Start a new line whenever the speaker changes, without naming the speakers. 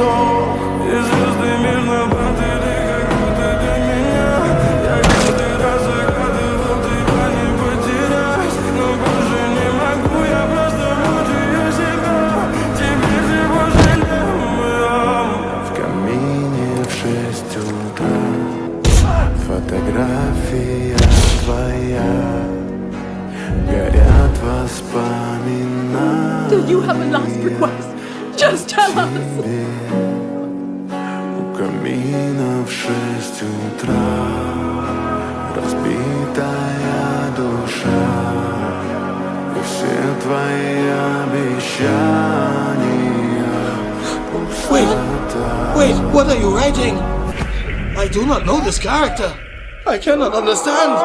вдох, и звезды мирно падали, как будто для меня. Я каждый раз загадывал тебя не потерять, но больше не могу, я просто мучаю себя. Теперь всего жалею. В камине в 6 утра фотография твоя, горят воспоминания.
Do you have a last request? Just tell us.
У камина в 6 утра разбитая душа, и все твои обещания пустота.
Wait, what are you writing? I do not know this character. I cannot understand.